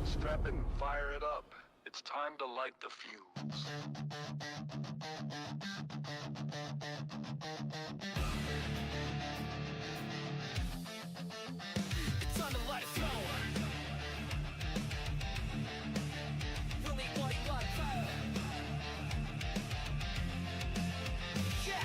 Strap in and fire it up. It's time to light the fuse. It's time to let it go. We'll need light fire. Yeah.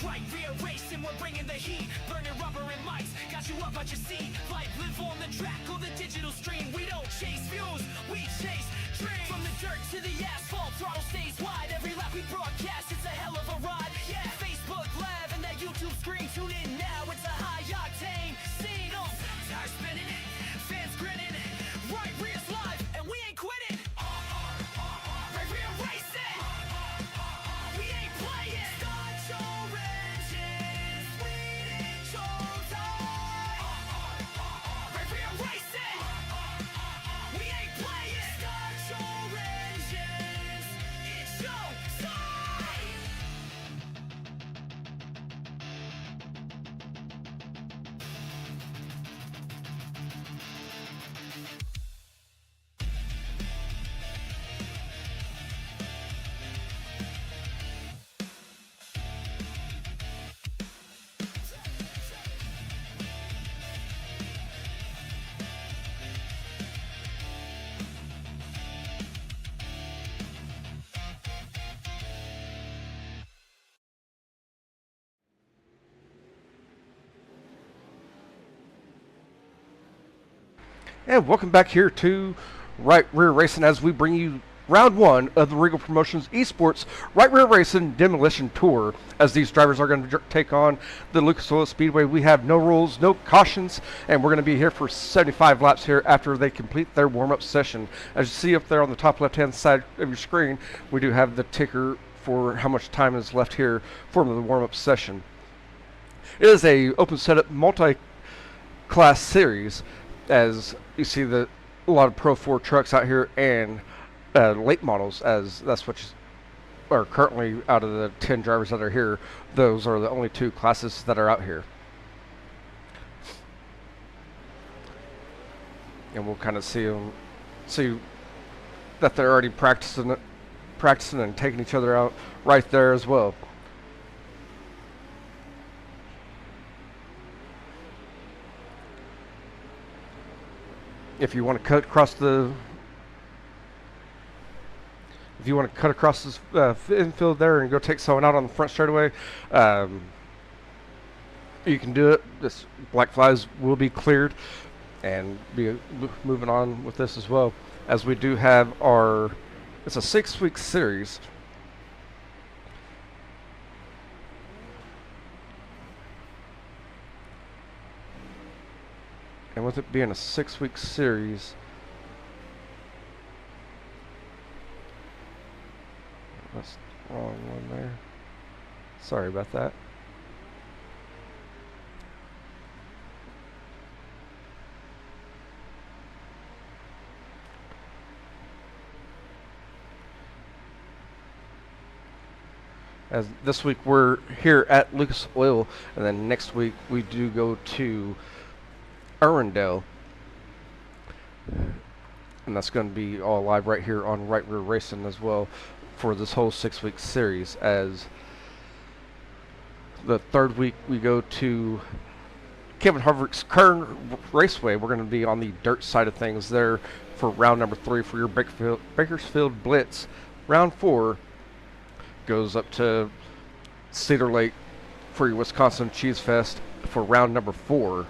Right, rear racing, we're bringing the heat. Burning rubber and mics, got you up out your seat. Life live on the track or the digital stream. We don't chase views, we chase dreams. From the dirt to the asphalt, throttle stays wide. Every lap we broadcast, it's a hell of a ride. Yeah, Facebook Live and that YouTube screen. Tune in now, it's a high octane scene. Tires spinning, fans grinning. Right rear's live, and we ain't quitting. Right rear racing, we ain't playing. Start your engines, we need your time. Right rear racing, we ain't playing. Start your engines, it's your time. And welcome back here to Right Rear Racing as we bring you round one of the Regal Promotions Esports Right Rear Racing Demolition Tour. As these drivers are going to take on the Oil Speedway, we have no rules, no cautions, and we're going to be here for 75 laps here after they complete their warm-up session. As you see up there on the top left-hand side of your screen, we do have the ticker for how much time is left here for the warm-up session. It is a open setup multi-class series, as you see a lot of Pro 4 trucks out here and late models, as that's what are currently out of the 10 drivers that are here. Those are the only two classes that are out here. And we'll kind of see that they're already practicing and taking each other out right there as well. If you want to cut across this infield there and go take someone out on the front straightaway, you can do it. This black flies will be cleared and be moving on with this as well. As we do have it's a 6-week series. And with it being a 6-week series, that's the wrong one there. Sorry about that. As this week we're here at Lucas Oil, and then next week we do go to Arundel, and that's going to be all live right here on Right Rear Racing as well for this whole 6-week series. As the third week we go to Kevin Harvick's Kern Raceway. We're going to be on the dirt side of things there for round number 3 for your Bakersfield Blitz. Round 4 goes up to Cedar Lake for your Wisconsin Cheese Fest for round number 4.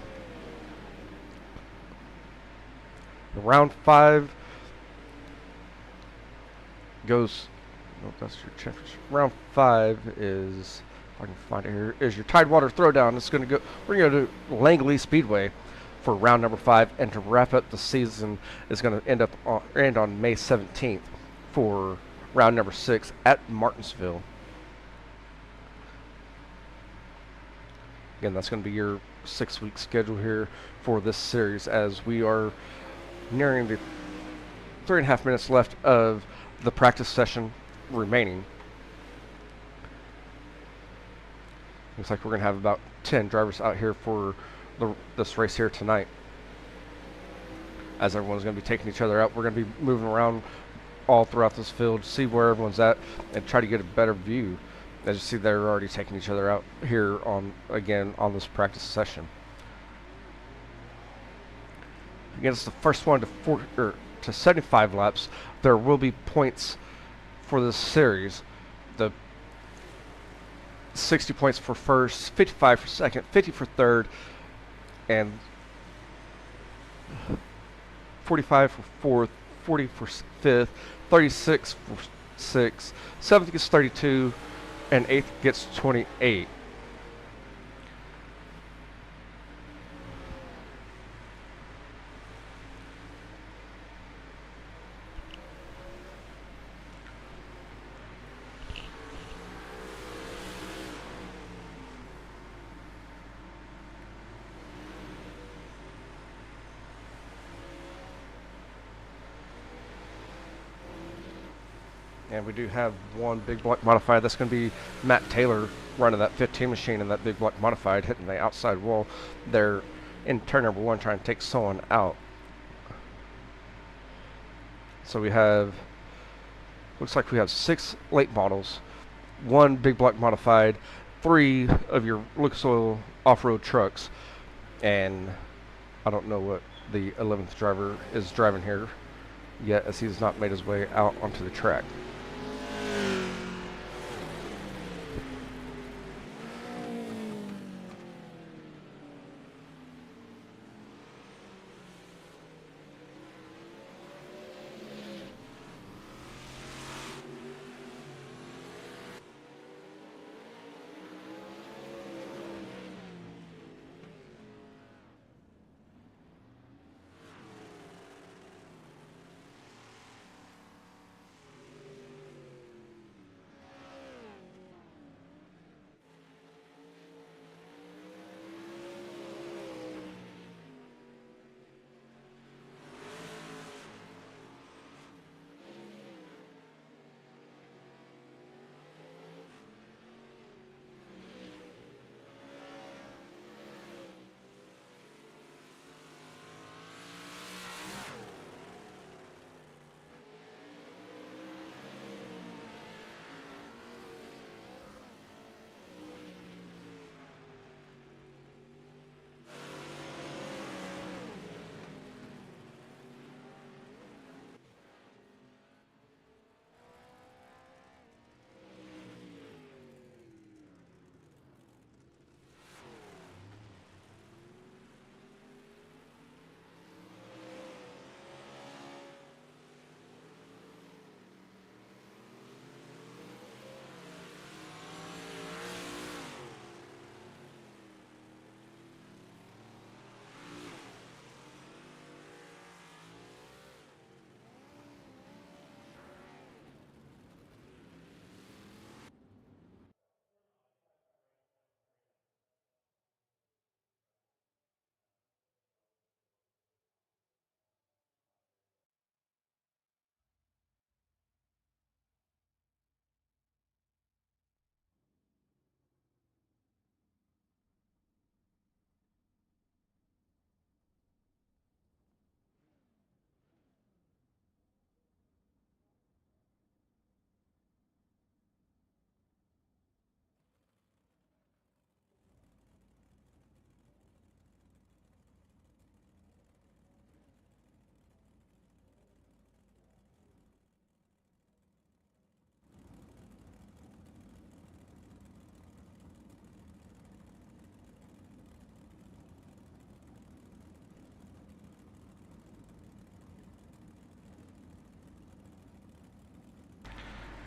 Round 5 goes, no, that's your championship. Round 5 is, if I can find it here, is your Tidewater Throwdown. It's going to go, we're going to go to Langley Speedway for round number 5, and to wrap up the season is going to end on May 17th for round number 6 at Martinsville. Again, that's going to be your 6-week schedule here for this series, as we are nearing the 3.5 minutes left of the practice session remaining. Looks like we're going to have about 10 drivers out here for this race here tonight. As everyone's going to be taking each other out, we're going to be moving around all throughout this field, see where everyone's at, and try to get a better view. As you see, they're already taking each other out here on this practice session. Again, it's the first one to 75 laps. There will be points for this series. The 60 points for first, 55 for second, 50 for third, and 45 for fourth, 40 for fifth, 36 for sixth, seventh gets 32, and eighth gets 28. And we do have one big block modified. That's going to be Matt Taylor running that 15 machine in that big block modified, hitting the outside wall. They're in turn number 1 trying to take someone out. So we have, looks like we have 6 late models, 1 big block modified, 3 of your Lucas Oil off-road trucks, and I don't know what the 11th driver is driving here yet, as he's not made his way out onto the track.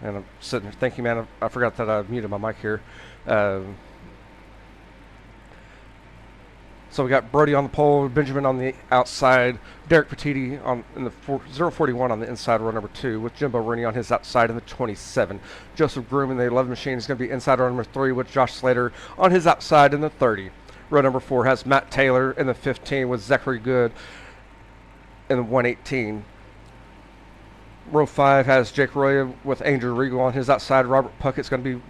And I'm sitting there thinking, man, I forgot that I muted my mic here. So we got Brody on the pole, Benjamin on the outside, Derek Petiti in the 041 on the inside, row number 2, with Jimbo Rooney on his outside in the 27. Joseph Groom in the 11 machine is going to be inside row number 3, with Josh Slater on his outside in the 30. Row number 4 has Matt Taylor in the 15 with Zachary Good in the 118. Row 5 has Jake Roya with Andrew Regal on his outside. Robert Puckett's going to be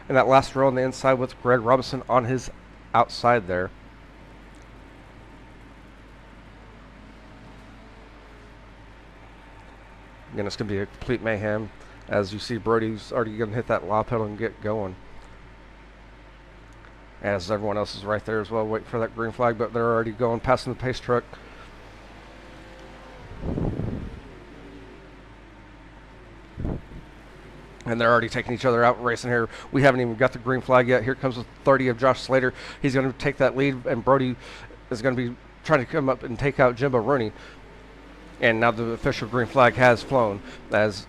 in that last row on the inside with Greg Robinson on his outside there. Again, it's going to be a complete mayhem. As you see, Brody's already going to hit that lob pedal and get going. As everyone else is right there as well, waiting for that green flag, but they're already going, passing the pace truck. And they're already taking each other out racing here. We haven't even got the green flag yet. Here comes the 30 of Josh Slater. He's going to take that lead, and Brody is going to be trying to come up and take out Jimbo Rooney. And now the official green flag has flown as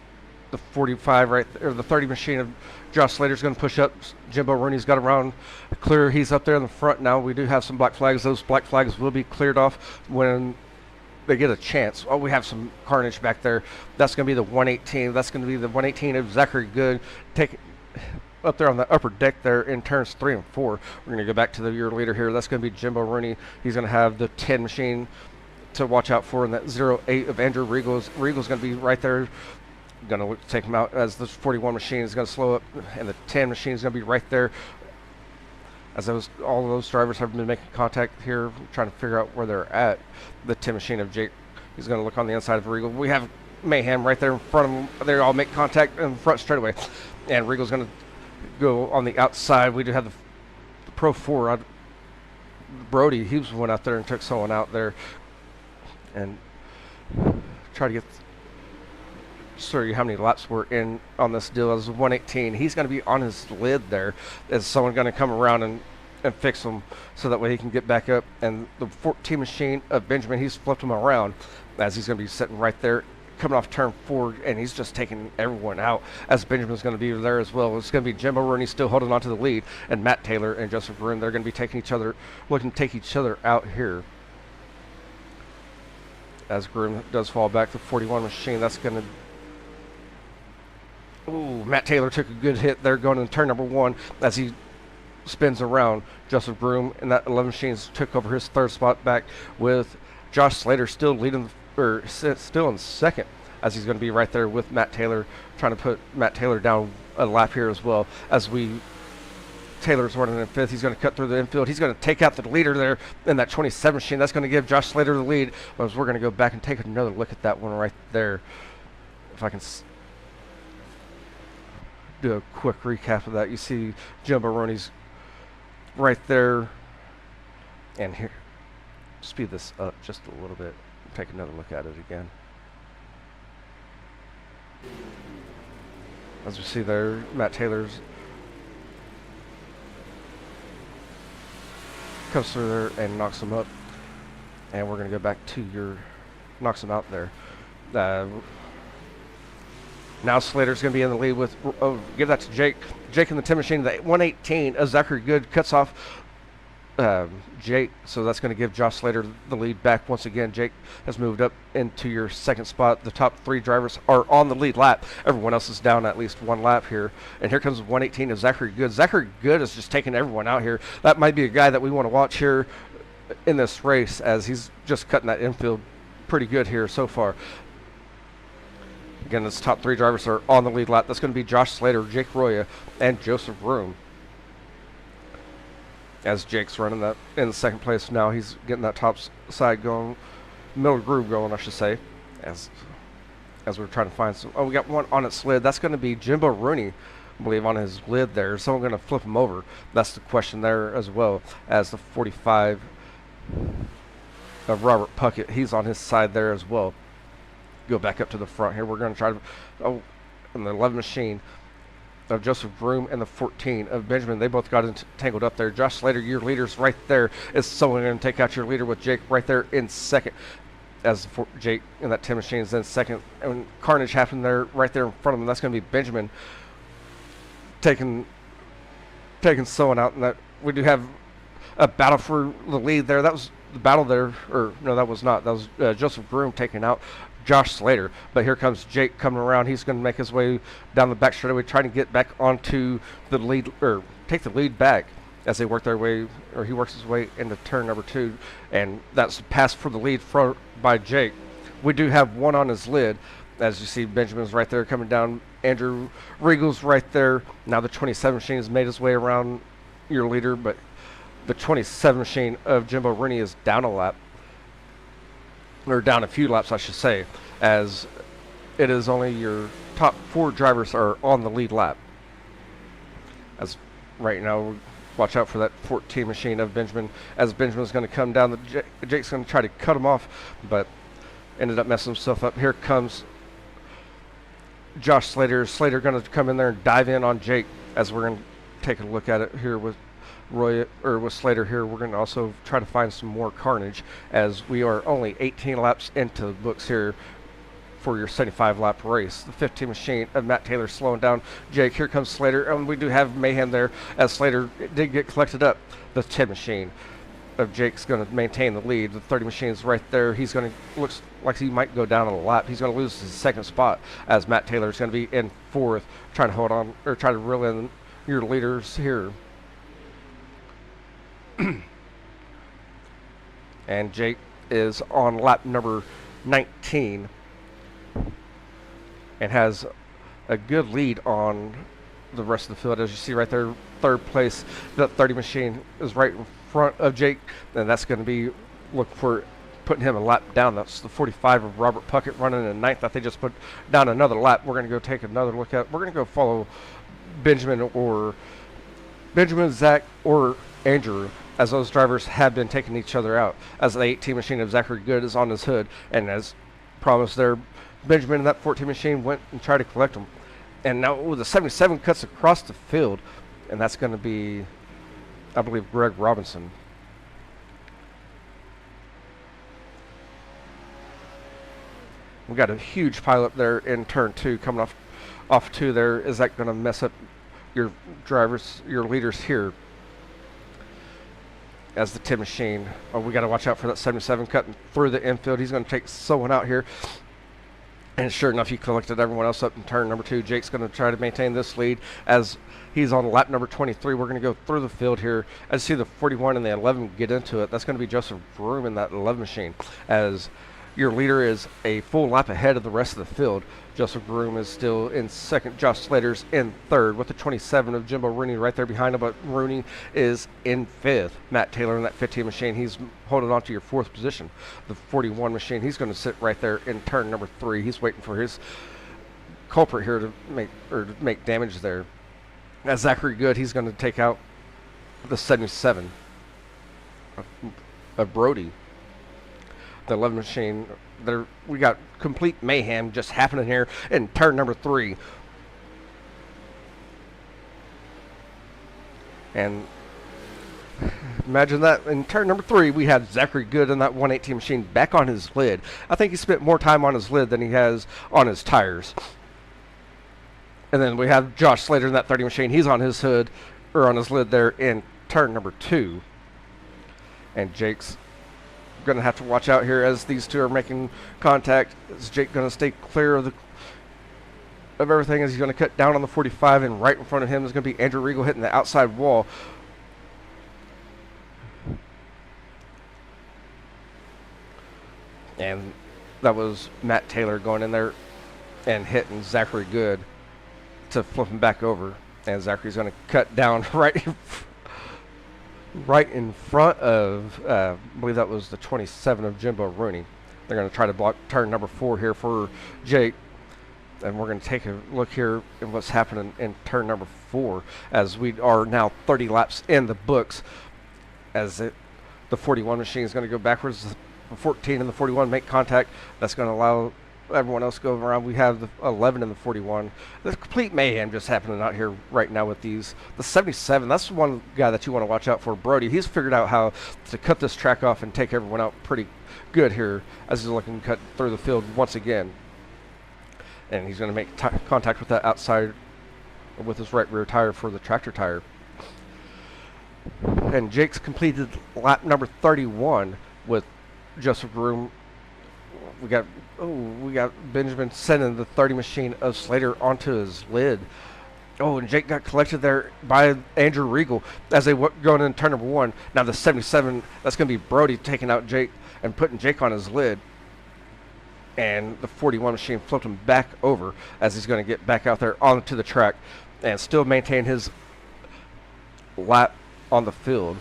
the 45 right there, or the 30 machine of Josh Slater's going to push up. Jimbo Rooney's got around clear. He's up there in the front now. We do have some black flags. Those black flags will be cleared off when they get a chance. Oh, we have some carnage back there. That's going to be the 118. That's going to be the 118 of Zachary Good. Take up there on the upper deck there in turns 3 and 4. We're going to go back to the year leader here. That's going to be Jimbo Rooney. He's going to have the 10 machine to watch out for, in that 08 of Andrew Regal's. Regal's going to be right there. Going to take him out as the 41 machine is going to slow up, and the 10 machine is going to be right there. As all of those drivers have been making contact here, trying to figure out where they're at. The 10 machine of Jake, he's going to look on the inside of Regal. We have mayhem right there in front of them. They all make contact in the front straight away, and Regal's going to go on the outside. We do have the Pro 4. Brody, he went out there and took someone out there, and try to get show you how many laps we're in on this deal. As 118, he's going to be on his lid there. Is someone going to come around and fix him so that way he can get back up? And the 14 machine of Benjamin, he's flipped him around as he's going to be sitting right there coming off turn 4, and he's just taking everyone out as Benjamin's going to be there as well. It's going to be Jimbo Rooney still holding on to the lead, and Matt Taylor and Joseph Groom, they're going to be taking each other, looking to take each other out here. As Groom does fall back, the 41 machine, that's going to... Ooh, Matt Taylor took a good hit there going into turn number 1 as he spins around. Joseph Groom and that 11 machines took over his 3rd spot back, with Josh Slater still leading, or still in 2nd, as he's going to be right there with Matt Taylor, trying to put Matt Taylor down a lap here as well. As Taylor's running in 5th. He's going to cut through the infield. He's going to take out the leader there in that 27 machine. That's going to give Josh Slater the lead. As we're going to go back and take another look at that one right there. If I can do a quick recap of that. You see Jimbo Rooney's right there, and here, speed this up just a little bit, take another look at it again. As we see there, Matt Taylor's comes through there and knocks him up, and we're going to go back to your knocks him out there. Now Slater's going to be in the lead with, give that to Jake. Jake in the 10 machine, the 118 of Zachary Good cuts off Jake, so that's going to give Josh Slater the lead back once again. Jake has moved up into your 2nd spot. The top 3 drivers are on the lead lap. Everyone else is down at least 1 lap here. And here comes 118 of Zachary Good. Zachary Good is just taking everyone out here. That might be a guy that we want to watch here in this race, as he's just cutting that infield pretty good here so far. Again, those top 3 drivers are on the lead lap. That's going to be Josh Slater, Jake Roya, and Joseph Room. As Jake's running that in 2nd place now, he's getting that top side going, middle groove going, I should say. As we're trying to find some. Oh, we got one on its lid. That's going to be Jimbo Rooney, I believe, on his lid there. Is someone going to flip him over? That's the question there as well. As the 45 of Robert Puckett, he's on his side there as well. Go back up to the front here. We're going to try to, on the 11 machine of Joseph Groom and the 14 of Benjamin, they both got tangled up there. Josh Slater, your leader's right there. Is someone going to take out your leader with Jake right there in 2nd? As Jake in that 10 machine is in 2nd. And carnage happened there, right there in front of him. That's going to be Benjamin taking someone out. And that we do have a battle for the lead there. That was the battle there, or no, that was not. That was Joseph Groom taking out Josh Slater. But here comes Jake coming around. He's going to make his way down the back straightaway, trying to get back onto the lead, or take the lead back, as they work their way, or he works his way into turn number 2, and that's a pass for the lead by Jake. We do have one on his lid. As you see, Benjamin's right there coming down. Andrew Regal's right there. Now the 27 machine has made his way around your leader, but the 27 machine of Jimbo Rooney is down a lap, or down a few laps, I should say, as it is only your top 4 drivers are on the lead lap. As right now, watch out for that 14 machine of Benjamin, as Benjamin's going to come down. Jake's going to try to cut him off, but ended up messing himself up. Here comes Josh Slater. Slater going to come in there and dive in on Jake, as we're going to take a look at it here with with Slater here. We're going to also try to find some more carnage, as we are only 18 laps into the books here for your 75 lap race. The 15 machine of Matt Taylor slowing down Jake. Here comes Slater, and we do have mayhem there, as Slater did get collected up. The 10 machine of Jake's going to maintain the lead. The 30 machine is right there. He's going to, looks like he might go down on a lap. He's going to lose his second spot, as Matt Taylor is going to be in 4th, trying to hold on, or try to reel in your leaders here. And Jake is on lap number 19 and has a good lead on the rest of the field. As you see right there, 3rd place. That 30 machine is right in front of Jake, and that's going to be, look for putting him a lap down. That's the 45 of Robert Puckett running in 9th. I think just put down another lap. We're going to go take another look at, we're going to go follow Benjamin, Zach, or Andrew, as those drivers have been taking each other out, as the 18 machine of Zachary Good is on his hood, and as promised there, Benjamin and that 14 machine went and tried to collect him. And now the 77 cuts across the field, and that's going to be, I believe, Greg Robinson. We got a huge pileup there in turn 2 coming off 2 there. Is that going to mess up your drivers, your leaders here? As the 10 machine, we got to watch out for that 77 cutting through the infield. He's going to take someone out here, and sure enough, he collected everyone else up in turn number 2. Jake's going to try to maintain this lead as he's on lap number 23. We're going to go through the field here. As you see the 41 and the 11 get into it, that's going to be Joseph Broom in that 11 machine, as your leader is a full lap ahead of the rest of the field. Joseph Broom is still in 2nd. Josh Slater's in 3rd with the 27 of Jimbo Rooney right there behind him, but Rooney is in 5th. Matt Taylor in that 15 machine, he's holding on to your 4th position. The 41 machine, he's going to sit right there in turn number 3. He's waiting for his culprit here to make damage there. As Zachary Good, he's going to take out the 77 of Brody. The 11 machine, we got complete mayhem just happening here in turn number 3. And imagine that in turn number 3, we had Zachary Good in that 118 machine back on his lid. I think he spent more time on his lid than he has on his tires. And then we have Josh Slater in that 30 machine. He's on his hood, or on his lid there in turn number 2. And Jake's going to have to watch out here as these two are making contact. Is Jake going to stay clear of everything, as he's going to cut down on the 45, and right in front of him is going to be Andrew Regal hitting the outside wall. And that was Matt Taylor going in there and hitting Zachary Good to flip him back over. And Zachary's going to cut down right in front of, I believe that was the 27 of Jimbo Rooney. They're going to try to block turn number 4 here for Jake. And we're going to take a look here at what's happening in turn number 4, as we are now 30 laps in the books, as the 41 machine is going to go backwards. The 14 and the 41 make contact. That's going to allow everyone else to go around. We have the 11 and the 41. There's complete mayhem just happening out here right now with these. The 77, that's one guy that you want to watch out for, Brody. He's figured out how to cut this track off and take everyone out pretty good here, as he's looking to cut through the field once again. And he's going to make contact with that outside with his right rear tire for the tractor tire. And Jake's completed lap number 31 with Joseph Broom. We got Benjamin sending the 30 machine of Slater onto his lid, Oh, and Jake got collected there by Andrew Regal as they going in turn number 1. Now the 77, that's going to be Brody taking out Jake and putting Jake on his lid. And the 41 machine flipped him back over as he's going to get back out there onto the track and still maintain his lap on the field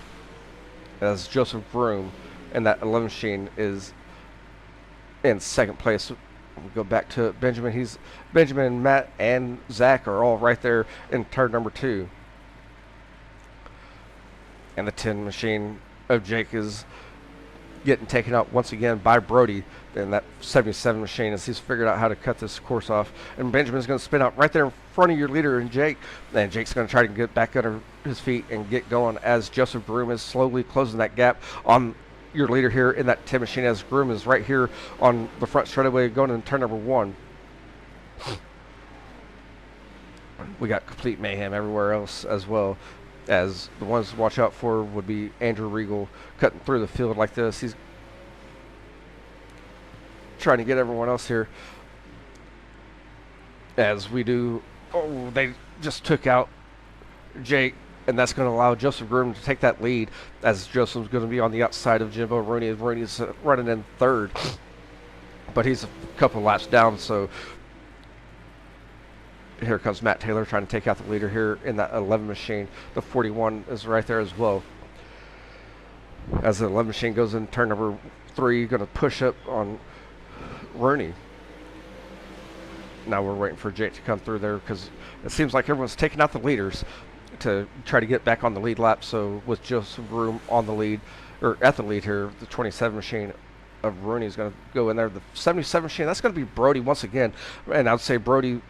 as Joseph Groom and that 11 machine is in second place. We go back to Benjamin. Benjamin, Matt, and Zach are all right there in turn number 2. And the 10 machine of Jake is getting taken out once again by Brody in that 77 machine as he's figured out how to cut this course off. And Benjamin's going to spin out right there in front of your leader and Jake. And Jake's going to try to get back under his feet and get going as Joseph Groom is slowly closing that gap on your leader here in that 10 machine as Groom is right here on the front straightaway going in turn number 1. We got complete mayhem everywhere else as well, as the ones to watch out for would be Andrew Regal cutting through the field like this. He's trying to get everyone else here as we do. Oh, they just took out Jake, and that's going to allow Joseph Groom to take that lead as Joseph's going to be on the outside of Jimbo Rooney. Rooney's running in third, but he's a couple laps down, so here comes Matt Taylor trying to take out the leader here in that 11 machine. The 41 is right there as well. As the 11 machine goes in turn number 3, going to push up on Rooney. Now we're waiting for Jake to come through there because it seems like everyone's taking out the leaders to try to get back on the lead lap. So with Joseph Groom on the lead, or at the lead here, the 27 machine of Rooney is going to go in there. The 77 machine, that's going to be Brody once again. And I'd say Brody's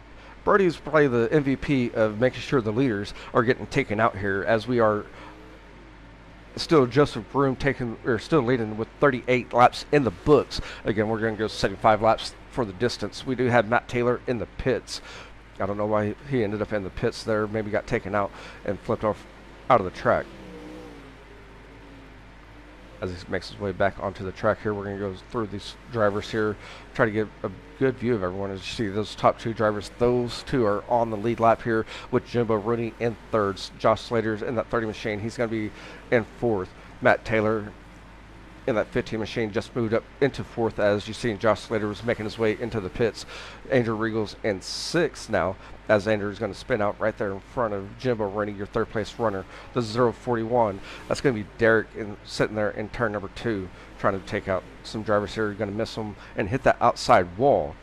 probably the MVP of making sure the leaders are getting taken out here, as we are still Joseph Groom still leading with 38 laps in the books. Again, we're going to go 75 laps for the distance. We do have Matt Taylor in the pits. I don't know why he ended up in the pits there. Maybe got taken out and flipped off out of the track. As he makes his way back onto the track here, we're going to go through these drivers here, try to get a good view of everyone. As you see, those top 2 drivers, those 2 are on the lead lap here with Jimbo Rooney in thirds. Josh Slater's in that 30 machine. He's going to be in 4th. Matt Taylor in that 15 machine just moved up into 4th, as you see Josh Slater was making his way into the pits. Andrew Regal's in 6th now, as Andrew's going to spin out right there in front of Jimbo Rooney, your 3rd place runner. The 041, that's going to be Derek sitting there in turn number 2, trying to take out some drivers here. You're going to miss them and hit that outside wall.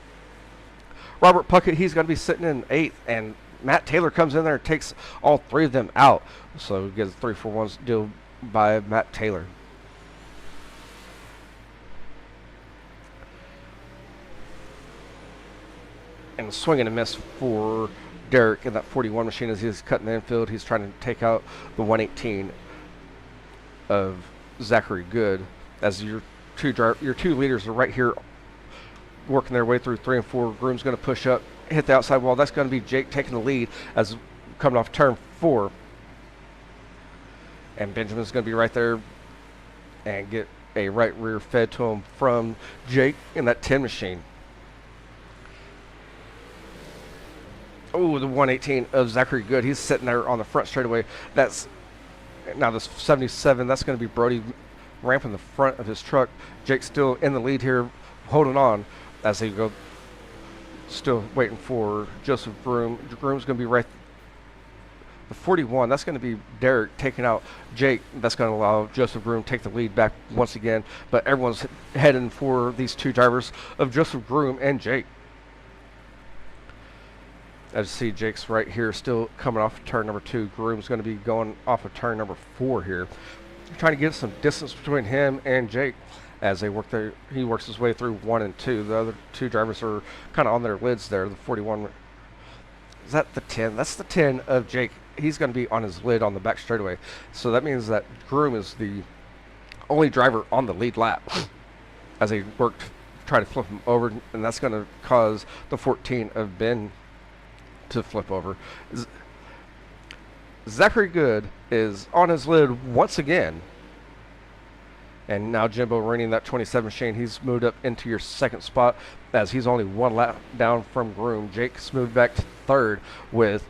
Robert Puckett, he's going to be sitting in 8th, and Matt Taylor comes in there and takes all 3 of them out. So he gets a 3-for-1 deal by Matt Taylor. And swing and a miss for Derek in that 41 machine as he's cutting the infield. He's trying to take out the 118 of Zachary Good, as your two leaders are right here working their way through 3 and 4. Groom's going to push up, hit the outside wall. That's going to be Jake taking the lead as coming off turn 4. And Benjamin's going to be right there and get a right rear fed to him from Jake in that 10 machine. Oh, the 118 of Zachary Good. He's sitting there on the front straightaway. That's now the 77. That's going to be Brody ramping the front of his truck. Jake's still in the lead here, holding on as they go. Still waiting for Joseph Groom. Groom's going to be right. The 41. That's going to be Derek taking out Jake. That's going to allow Joseph Groom to take the lead back once again. But everyone's heading for these 2 drivers of Joseph Groom and Jake. As you see, Jake's right here still coming off turn number 2. Groom's going to be going off of turn number 4 here. Trying to get some distance between him and Jake as they work there. He works his way through 1 and 2. The other 2 drivers are kind of on their lids there. The 41, is that the 10? That's the 10 of Jake. He's going to be on his lid on the back straightaway. So that means that Groom is the only driver on the lead lap as they work to try to flip him over. And that's going to cause the 14 of Ben to flip over. Zachary Good is on his lid once again, and now Jimbo Rooney in that 27 machine, he's moved up into your 2nd spot as he's only 1 lap down from Groom. Jake's moved back to 3rd with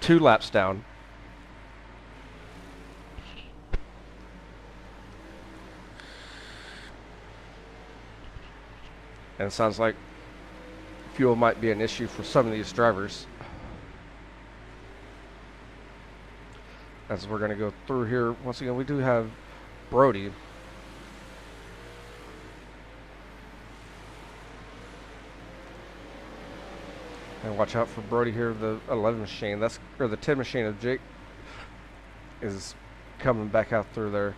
2 laps down. And it sounds like fuel might be an issue for some of these drivers. As we're going to go through here, once again, we do have Brody. And watch out for Brody here, the 11 machine. That's, or the 10 machine of Jake is coming back out through there.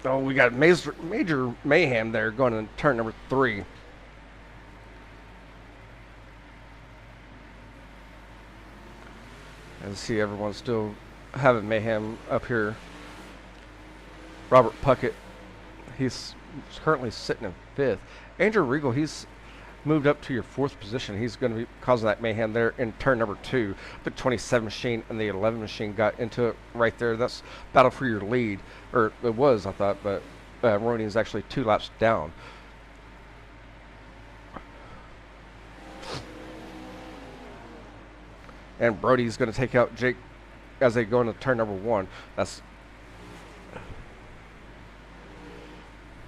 Oh, we got major mayhem there going in turn number 3. And see everyone's still having mayhem up here. Robert Puckett, he's currently sitting in 5th. Andrew Regal, he's moved up to your 4th position. He's going to be causing that mayhem there in turn number 2. The 27 machine and the 11 machine got into it right there. That's battle for your lead, or it was, I thought, but Roney is actually 2 laps down. And Brody's going to take out Jake as they go into turn number 1. That's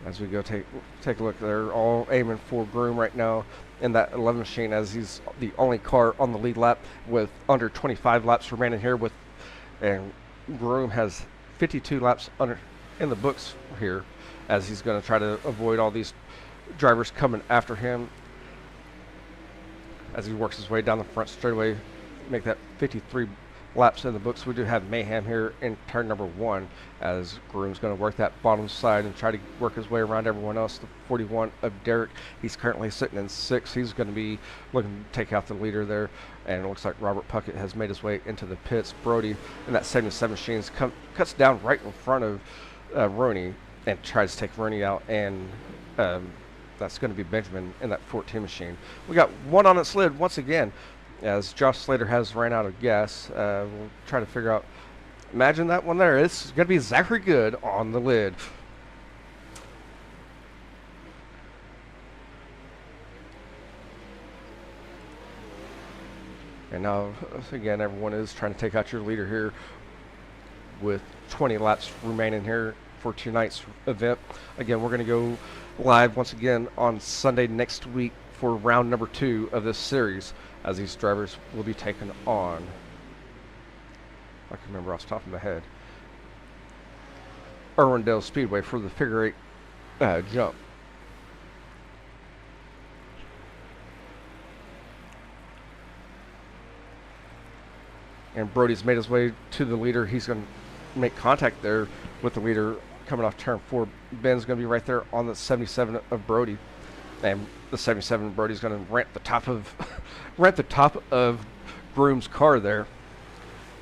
as we go take a look. They're all aiming for Groom right now in that 11 machine, as he's the only car on the lead lap with under 25 laps remaining here. And Groom has 52 laps under in the books here, as he's going to try to avoid all these drivers coming after him as he works his way down the front straightaway. Make that 53 laps in the books. We do have mayhem here in turn number 1, as Groom's going to work that bottom side and try to work his way around everyone else. The 41 of Derek, he's currently sitting in 6th. He's going to be looking to take out the leader there, and it looks like Robert Puckett has made his way into the pits. Brody in that 77 machines cuts down right in front of Roney and tries to take Roney out, and that's going to be Benjamin in that 14 machine. We got one on its lid once again, as Josh Slater has ran out of gas. We'll try to figure out. Imagine that one there. It's going to be Zachary Good on the lid. And now, again, everyone is trying to take out your leader here with 20 laps remaining here for tonight's event. Again, we're going to go live once again on Sunday next week for round number 2 of this series, as these drivers will be taken on, I can remember off the top of my head, Irwindale Speedway for the figure 8 jump. And Brody's made his way to the leader. He's going to make contact there with the leader coming off turn 4. Ben's going to be right there on the 77 of Brody. And the 77 Brody's going to ramp the top of Groom's car there.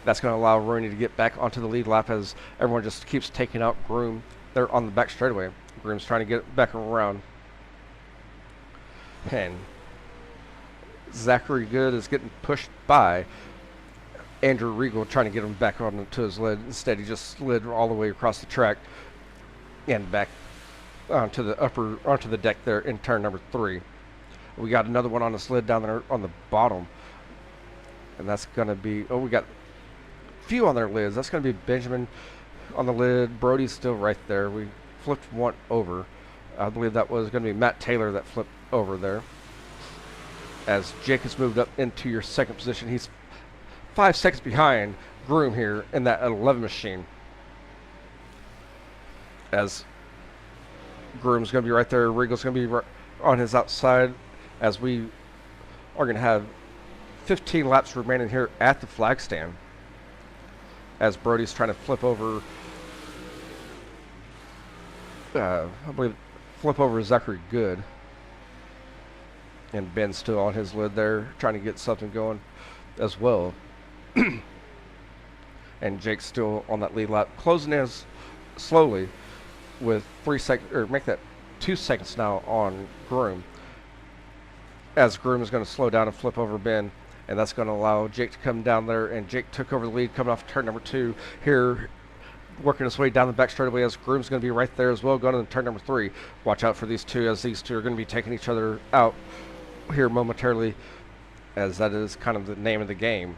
That's going to allow Roney to get back onto the lead lap, as everyone just keeps taking out Groom there on the back straightaway. Groom's trying to get back around. And Zachary Good is getting pushed by Andrew Regal, trying to get him back onto his lid. Instead, he just slid all the way across the track and back onto the deck there in turn number 3. We got another one on the slid down there on the bottom, and that's going to be, we got a few on their lids. That's going to be Benjamin on the lid. Brody's still right there. We flipped one over. I believe that was going to be Matt Taylor that flipped over there, as Jake has moved up into your 2nd position. He's 5 seconds behind Groom here in that 11 machine, as Groom's going to be right there. Regal's going to be right on his outside, as we are going to have 15 laps remaining here at the flag stand, as Brody's trying to flip over, I believe, Zachary Good. And Ben's still on his lid there, trying to get something going as well. And Jake's still on that lead lap, closing in slowly with 3 seconds, or make that 2 seconds now on Groom, as Groom is going to slow down and flip over Ben, and that's going to allow Jake to come down there. And Jake took over the lead coming off turn number 2 here. working his way down the back straightaway as Groom's going to be right there as well, going into turn number 3. Watch out for these two, as these two are going to be taking each other out here momentarily, as that is kind of the name of the game.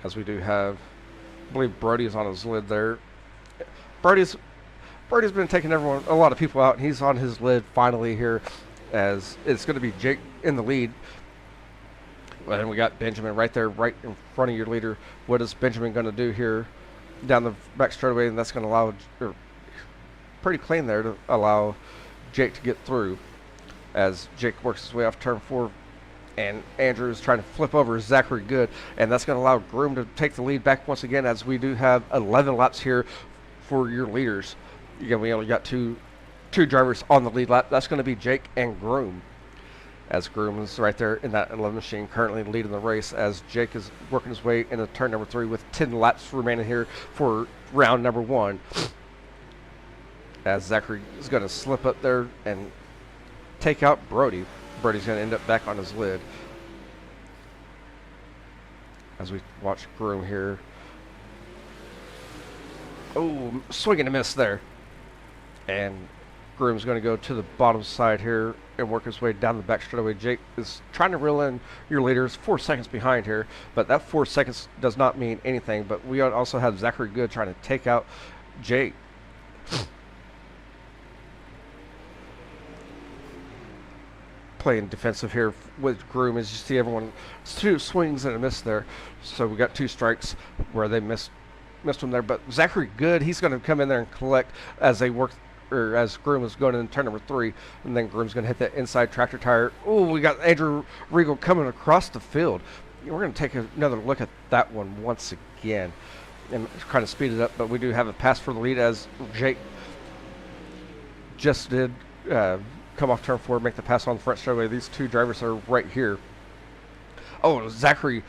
As we do have, I believe Brody's on his lid there. Brody's been taking a lot of people out, and he's on his lid finally here, as it's going to be Jake in the lead. And we got Benjamin right there, right in front of your leader. What is Benjamin going to do here down the back straightaway? And that's going to allow, pretty clean there, to allow Jake to get through, as Jake works his way off turn 4. And Andrew is trying to flip over Zachary Good. And that's going to allow Groom to take the lead back once again, as we do have 11 laps here for your leaders. Again, we only got two drivers on the lead lap. That's going to be Jake and Groom, as Groom is right there in that 11 machine, currently leading the race, as Jake is working his way into turn number 3 with 10 laps remaining here for round number 1. As Zachary is going to slip up there and take out Brody. Brody's going to end up back on his lid. As we watch Groom here. Oh, swing and a miss there. And Groom's going to go to the bottom side here and work his way down the back straightaway. Jake is trying to reel in your leaders, 4 seconds behind here, but that 4 seconds does not mean anything. But we also have Zachary Good trying to take out Jake. Playing defensive here with Groom, as you see everyone, 2 swings and a miss there. So we got 2 strikes where they missed him there. But Zachary Good, he's going to come in there and collect as they work, or as Groom is going in turn number 3, and then Groom's going to hit that inside tractor tire. Oh, we got Andrew Regal coming across the field. We're going to take another look at that one once again and kind of speed it up, but we do have a pass for the lead, as Jake just did come off turn 4, make the pass on the front straightaway. These 2 drivers are right here. Oh, Zachary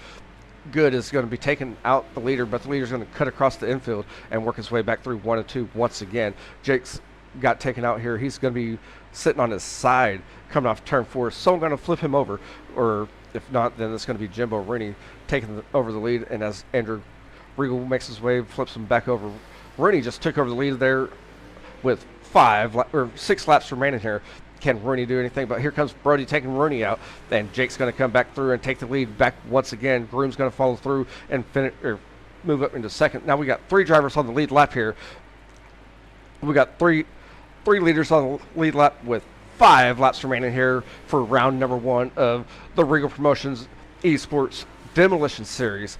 Good is going to be taking out the leader, but the leader's going to cut across the infield and work his way back through 1 and 2 once again. Jake's got taken out here. He's going to be sitting on his side coming off turn 4. So I'm going to flip him over, or if not, then it's going to be Jimbo Rooney taking over the lead. And as Andrew Regal makes his way, flips him back over. Rooney just took over the lead there with 6 laps remaining here. Can Rooney do anything? But here comes Brody taking Rooney out, and Jake's going to come back through and take the lead back once again. Groom's going to follow through and move up into second. Now we got 3 drivers on the lead lap here. We got three leaders on the lead lap with 5 laps remaining here for round number 1 of the Regal Promotions Esports Demolition Series,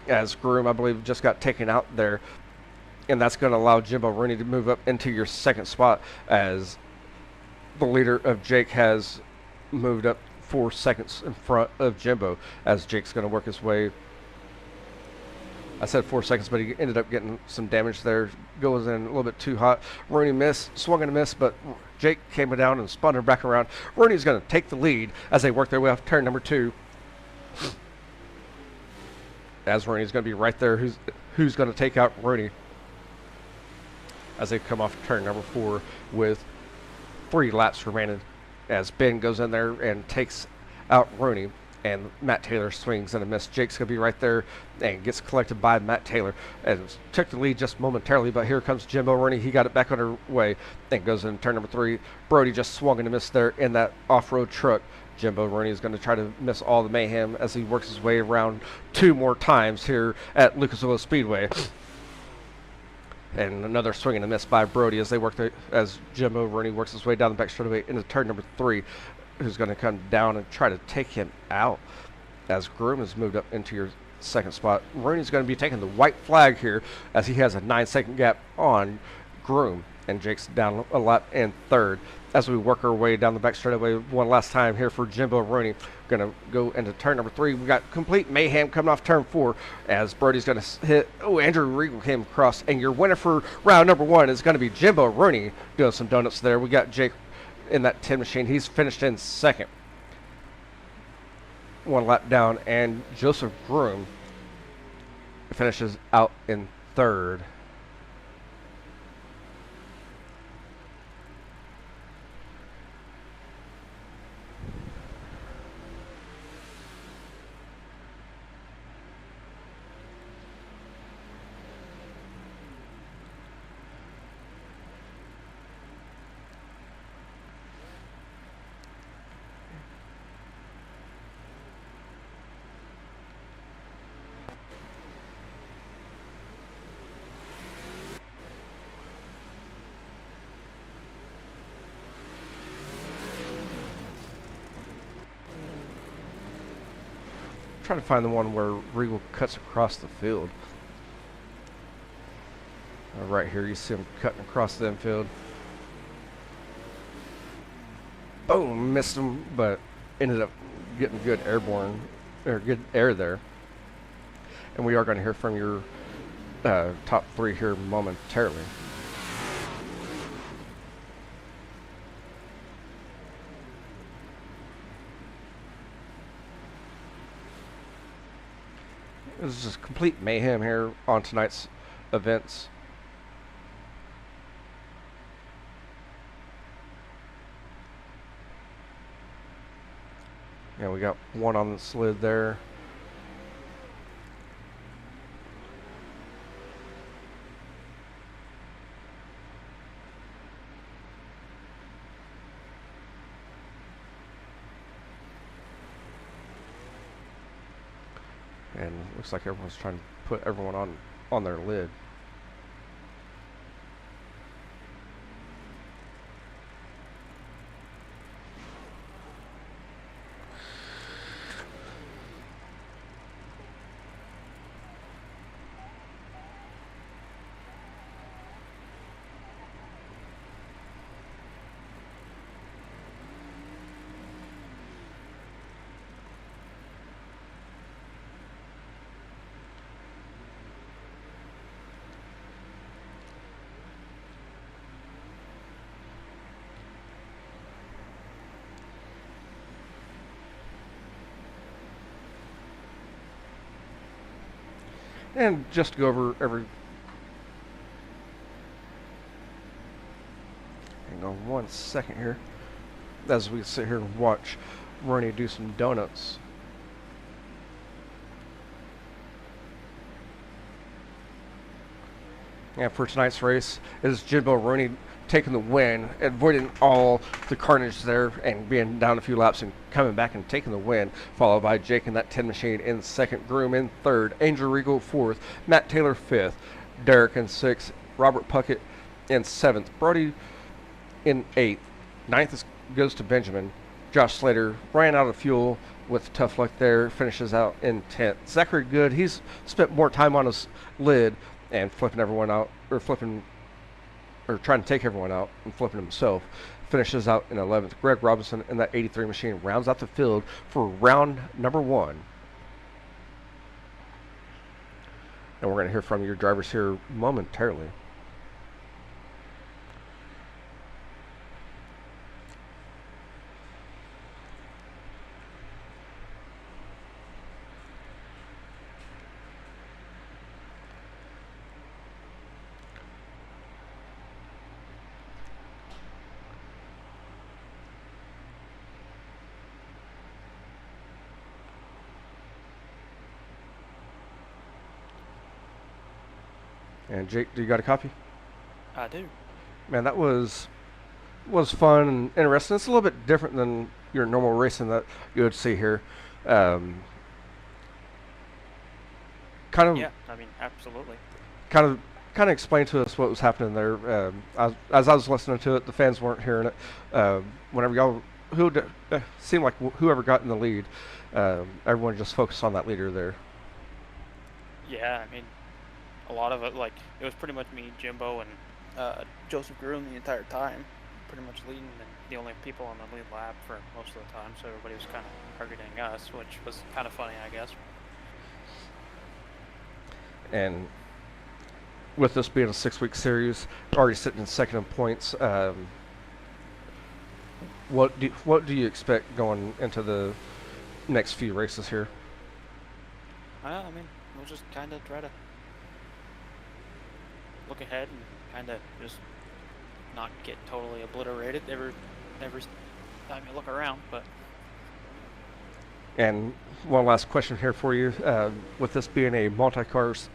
as Groom, I believe, just got taken out there. And that's going to allow Jimbo Rooney to move up into your second spot, as the leader of Jake has moved up 4 seconds in front of Jimbo, as Jake's going to work his way. I said 4 seconds, but he ended up getting some damage there. Goes in a little bit too hot. Rooney swung and a miss, but Jake came down and spun her back around. Rooney's going to take the lead as they work their way off turn number 2. As Rooney's going to be right there. Who's going to take out Rooney as they come off turn number 4 with 3 laps remaining, as Ben goes in there and takes out Rooney, and Matt Taylor swings and a miss. Jake's going to be right there and gets collected by Matt Taylor and took the lead just momentarily, but here comes Jimbo Rooney. He got it back underway and goes in turn number 3. Brody just swung and a miss there in that off-road truck. Jimbo Rooney is going to try to miss all the mayhem as he works his way around 2 more times here at Oil Speedway. And another swing and a miss by Brody as Jimbo Rooney works his way down the back straightaway into turn number 3, who's going to come down and try to take him out, as Groom has moved up into your second spot. Rooney's going to be taking the white flag here, as he has a 9-second gap on Groom, and Jake's down a lap in third. As we work our way down the back straightaway one last time here for Jimbo Rooney. Going to go into turn number 3. We got complete mayhem coming off turn 4, as Brody's going to hit. Oh, Andrew Regal came across, and your winner for round number 1 is going to be Jimbo Rooney doing some donuts there. We got Jake in that 10 machine. He's finished in second, 1 lap down, and Joseph Groom finishes out in third. trying to find the one where Regal cuts across the field. Right here, you see him cutting across the infield. Boom, missed him, but ended up getting good airborne, or good air there. And we are going to hear from your top three here momentarily. It was just complete mayhem here on tonight's events. Yeah, we got one on the slid there. And looks like everyone's trying to put everyone on their lid. And just to go over hang on 1 second here, as we sit here and watch Ronnie do some donuts. And for tonight's race is Jimbo Roney taking the win, avoiding all the carnage there and being down a few laps and coming back and taking the win, followed by Jake and that 10 machine in second, Groom in third, Angel Regal fourth, Matt Taylor fifth, Derek in sixth, Robert Puckett in seventh, Brody in eighth, ninth goes to Benjamin, Josh Slater ran out of fuel with tough luck there, finishes out in 10th. Zachary Good, he's spent more time on his lid and flipping everyone out, or trying to take everyone out and flipping himself, finishes out in 11th. Greg Robinson in that 83 machine rounds out the field for round number 1. And we're going to hear from your drivers here momentarily. And Jake, do you got a copy? I do. Man, that was fun and interesting. It's a little bit different than your normal racing that you would see here. Kind of. Yeah, I mean, absolutely. Kind of explain to us what was happening there. As I was listening to it, the fans weren't hearing it. Whenever y'all, seemed like whoever got in the lead, everyone just focused on that leader there. Yeah, I mean, a lot of it, like, it was pretty much me, Jimbo, and Joseph Groom the entire time, pretty much leading, and the only people on the lead lap for most of the time, so everybody was kind of targeting us, which was kind of funny, I guess. And with this being a 6-week series, already sitting in second in points, what do you expect going into the next few races here? I mean, we'll just kind of try to look ahead and kind of just not get totally obliterated every time you look around. But And one last question here for you: with this being a multi-cars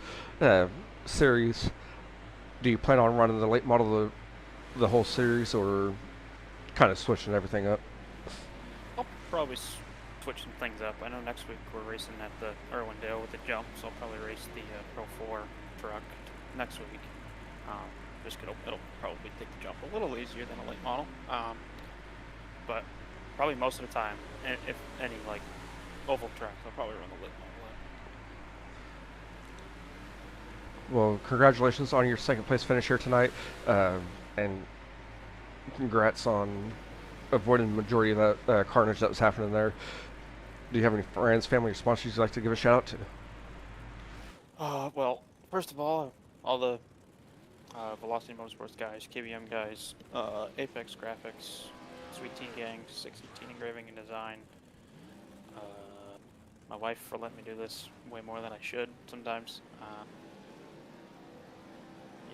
series, do you plan on running the late model the whole series, or kind of switching everything up? I'll probably switch some things up. I know next week we're racing at the Irwindale with the jump, so I'll probably race the Pro 4 truck next week. Just it'll probably take the jump a little easier than a late model, but probably most of the time, if any like oval track. They'll probably run the lit model. Well, congratulations on your second place finish here tonight, and congrats on avoiding the majority of that carnage that was happening there. Do you have any friends, family, or sponsors you'd like to give a shout out to? Well, first of all the Velocity Motorsports guys, KBM guys, Apex Graphics, Sweet Teen Gang, 60 Teen Engraving and Design. My wife for letting me do this way more than I should sometimes.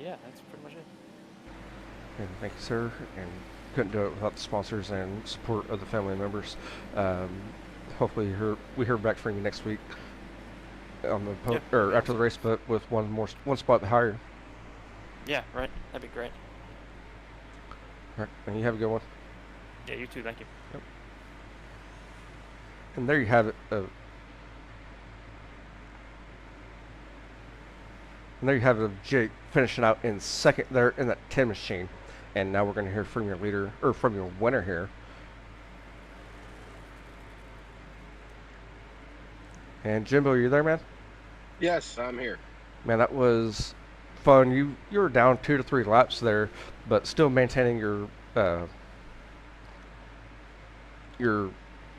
Yeah, that's pretty much it. And thank you, sir. And couldn't do it without the sponsors and support of the family members. Hopefully, we hear back from you next week on the or after the race, but with one spot higher. Yeah, right. That'd be great. All right, and you have a good one. Yeah, you too. Thank you. Yep. And there you have it. And there you have it of Jake finishing out in second there in that 10 machine. And now we're going to hear from your leader, or from your winner here. And Jimbo, are you there, man? Yes, I'm here. Man, that was fun. You were down 2 to 3 laps there, but still maintaining your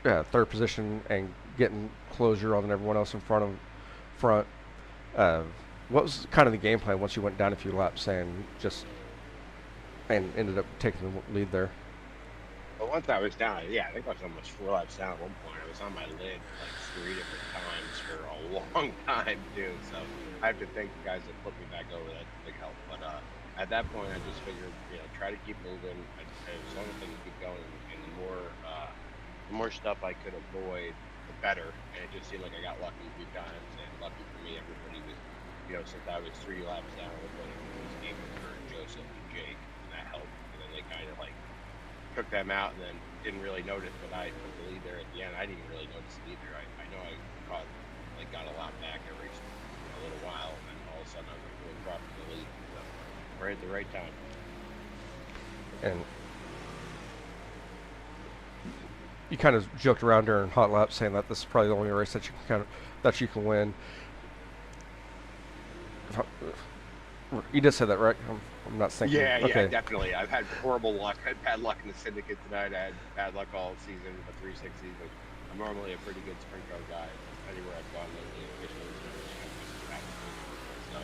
third position and getting closure on everyone else in front. What was kind of the game plan once you went down a few laps and ended up taking the lead there? Well, once I was down, yeah, I think I was almost 4 laps down at one point. I was on my lid like 3 different times for a long time, too. So I have to thank the guys that put me back over. That's a big help. But at that point, I just figured, try to keep moving. As long as I can keep going, and the more stuff I could avoid, the better. And it just seemed like I got lucky a few times. And lucky for me, everybody was, since I was 3 laps down, everybody was aiming for Joseph and Jake, and that helped. And then they kind of like took them out and then didn't really notice, but I took the lead there at the end. I didn't even really notice it either. I know I got a lot back every a little while, and then all of a sudden I was really proud of the lead. So right at the right time. And you kind of joked around during hot laps saying that this is probably the only race that you can win. You did say that, right? I'm not thinking. Yeah, okay. Yeah, definitely. I've had horrible luck. I had bad luck in the syndicate tonight. I had bad luck all season with the 360, but I'm normally a pretty good sprint car guy. Anywhere I've gone lately, so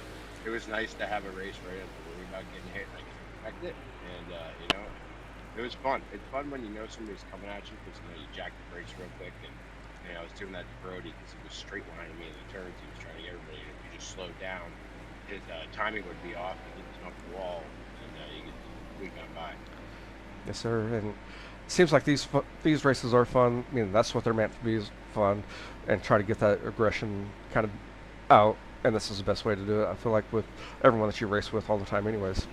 it was nice to have a race where I didn't have to worry about getting hit. I could expect it, and it was fun. It's fun when you know somebody's coming at you because you jack the brakes real quick, and I was doing that to Brody because he was straight lining me in the turns. He was trying to get everybody. If you just slowed down, his timing would be off, and he'd come off the wall, and you get the week on by. Yes, sir. And it seems like these races are fun. I mean, that's what they're meant to be, is fun, and try to get that aggression kind of out. And this is the best way to do it, I feel like, with everyone that you race with all the time anyways.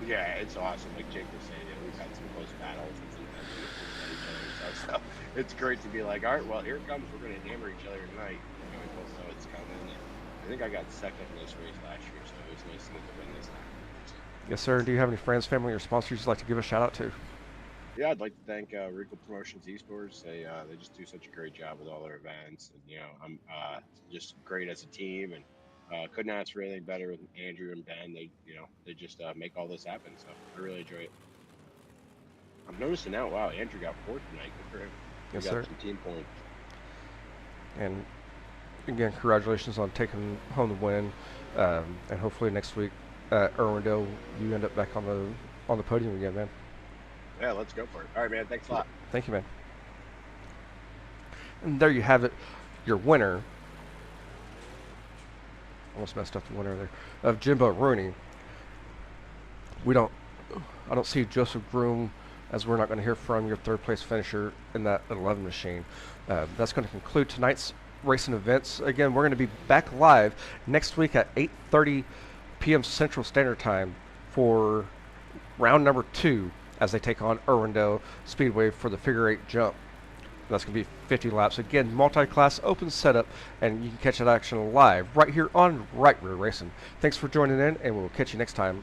Yeah, it's awesome. Like Jake was saying, we've had some close battles and sometimes we get at each other and stuff. So it's great to be like, all right, well, here it comes. We're going to hammer each other tonight. We both know it's coming. And I think I got second in this race last year, so it was nice to get the win this time. Yes, sir. Do you have any friends, family, or sponsors you'd like to give a shout out to? Yeah, I'd like to thank Rico Promotions Esports. They just do such a great job with all their events, and I'm just great as a team, and couldn't ask for anything better with Andrew and Ben. They just make all this happen. So I really enjoy it. I'm noticing now. Wow, Andrew got 4th tonight. Good for him. Yes, got sir. Some team points. And again, congratulations on taking home the win, and hopefully next week at Irwindale you end up back on the podium again, man. Yeah, let's go for it. All right, man. Thanks a lot. Thank you, man. And there you have it, your winner. Almost messed up the winner there of Jimbo Rooney. I don't see Joseph Groom, as we're not going to hear from your 3rd place finisher in that 11 machine. That's going to conclude tonight's racing events. Again, we're going to be back live next week at 8:30 p.m. Central Standard Time for round number 2 as they take on Irwindale Speedway for the figure 8 jump. That's going to be 50 laps. Again, multi-class open setup, and you can catch that action live right here on Right Rear Racing. Thanks for joining in, and we'll catch you next time.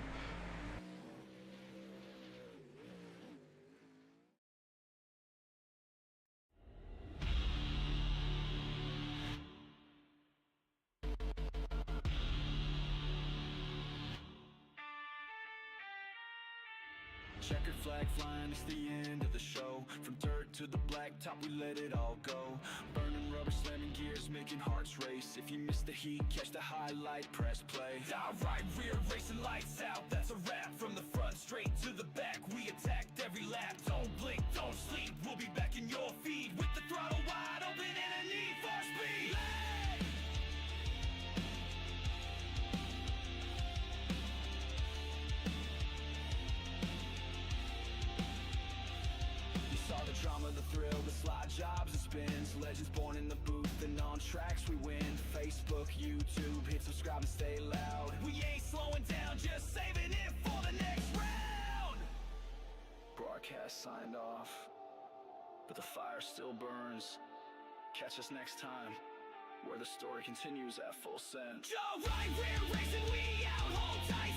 Checkered flag flying, it's the end of the show. From dirt to the blacktop, we let it all go. Burning rubber, slamming gears, making hearts race. If you miss the heat, catch the highlight, press play. Alright, rear racing, lights out, that's a wrap. From the front, straight to the back, we attacked every lap. Don't blink, don't sleep, we'll be back in your feed. With the throttle wide open and a need for speed. Saw the drama, the thrill, the slide jobs and spins. Legends born in the booth and on tracks we win. Facebook, YouTube, hit subscribe and stay loud. We ain't slowing down, just saving it for the next round. Broadcast signed off, but the fire still burns. Catch us next time, where the story continues at full send. Alright, we're racing, we out, hold tight.